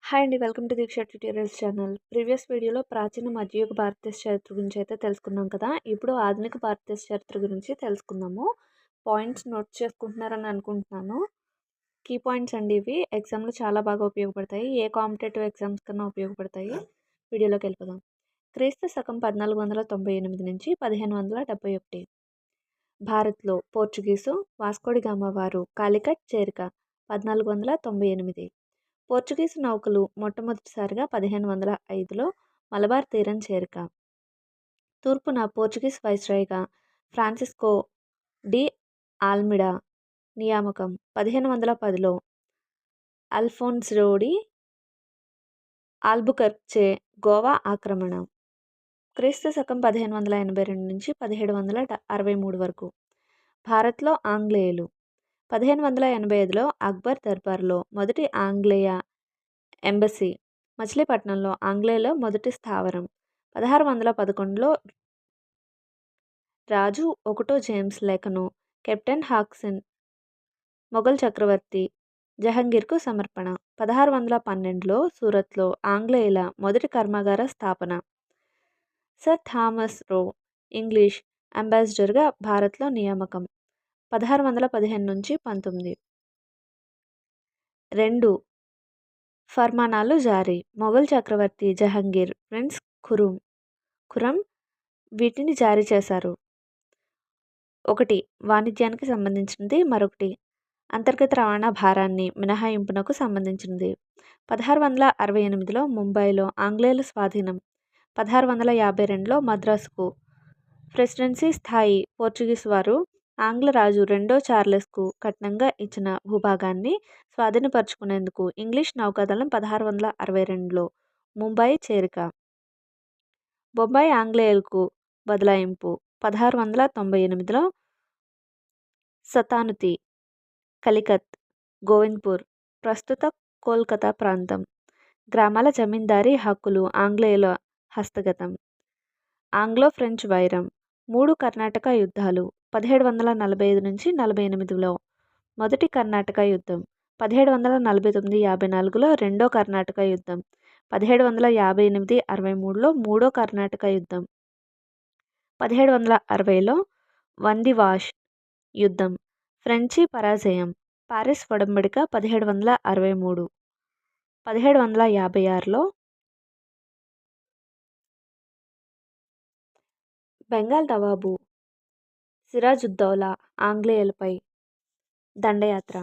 Hi అండి. Welcome to Deeksha tutorials channel. Previous వీడియోలో ప్రాచీన మధ్యయుగ భారతదేశ చరిత్ర గురించి అయితే తెలుసుకున్నాం కదా! ఇప్పుడు ఆధునిక భారతదేశ చరిత్ర గురించి తెలుసుకుందాము. పాయింట్స్ నోట్ చేసుకుంటున్నారని అనుకుంటున్నాను. కీ పాయింట్స్ అండి ఇవి. ఎగ్జామ్‌లో చాలా బాగా ఉపయోగపడతాయి. ఏ కాంపిటేటివ్ ఎగ్జామ్స్ కన్నా ఉపయోగపడతాయి. వీడియోలోకి వెళ్ళిపోదాం. క్రీస్తు శకం 1498 నుంచి 1571. భారత్‌లో పోర్చుగీసు వాస్కోడి గామా వారు కాలికట్ చేరిక 1498. పోర్చుగీసు నౌకలు మొట్టమొదటిసారిగా 1505లో మలబార్ తీరం చేరిక. తూర్పున పోర్చుగీస్ వైస్రాయ్గా ఫ్రాన్సిస్కో డి ఆల్మిడా నియామకం. 1510లో అల్ఫోన్సో డి ఆల్బుకర్క్చే గోవా ఆక్రమణ. క్రీస్తు శకం 1582 నుంచి 1763 వరకు. భారత్లో ఆంగ్లేయులు. 1585లో అక్బర్ దర్బార్లో మొదటి ఆంగ్లేయ ఎంబసీ మచిలీపట్నంలో ఆంగ్లేయుల మొదటి స్థావరం. 1611లో రాజు ఒకటో జేమ్స్ లేఖను కెప్టెన్ హాక్సన్ మొఘల్ చక్రవర్తి జహంగీర్కు సమర్పణ. 1612లో సూరత్లో ఆంగ్లేయుల మొదటి కర్మాగార స్థాపన. సర్ థామస్ రో ఇంగ్లీష్ అంబాసిడర్గా భారత్లో నియామకం. 1615 నుంచి 19. 2 ఫర్మానాలు జారీ. మొఘల్ చక్రవర్తి జహంగీర్, ప్రిన్స్ ఖురం వీటిని జారీ చేశారు. ఒకటి వాణిజ్యానికి సంబంధించినది, మరొకటి అంతర్గత రవాణా భారాన్ని మినహాయింపునకు సంబంధించినది. 1668లో ముంబైలో ఆంగ్లేయుల స్వాధీనం. 1652లో మద్రాసుకు ప్రెసిడెన్సీ స్థాయి పోర్చుగీస్ వారు ఆంగ్లరాజు రెండో చార్లెస్కు కట్నంగా ఇచ్చిన భూభాగాన్ని స్వాధీనపరచుకునేందుకు ఇంగ్లీష్ నౌకాదళం 1662లో ముంబై చేరిక. బొంబాయి ఆంగ్లేయులకు బదలాయింపు. 1698లో సతానుతి, కలికత్, గోవింద్పూర్ ప్రస్తుత కోల్కతా ప్రాంతం గ్రామాల జమీందారీ హక్కులు ఆంగ్లేయుల హస్తగతం. ఆంగ్లో ఫ్రెంచ్ వైరం. 3 కర్ణాటక యుద్ధాలు. 1745 నుంచి 48లో మొదటి కర్ణాటక యుద్ధం. 1749-54లో రెండో కర్ణాటక యుద్ధం. 1758-63లో మూడో కర్ణాటక యుద్ధం. 1760లో వందివాష్ యుద్ధం. ఫ్రెంచి పరాజయం. పారిస్ ఒడంబడిక 1763. 1756లో బెంగాల్ నవాబు సిరాజుద్దౌలా ఆంగ్లేయులపై దండయాత్ర.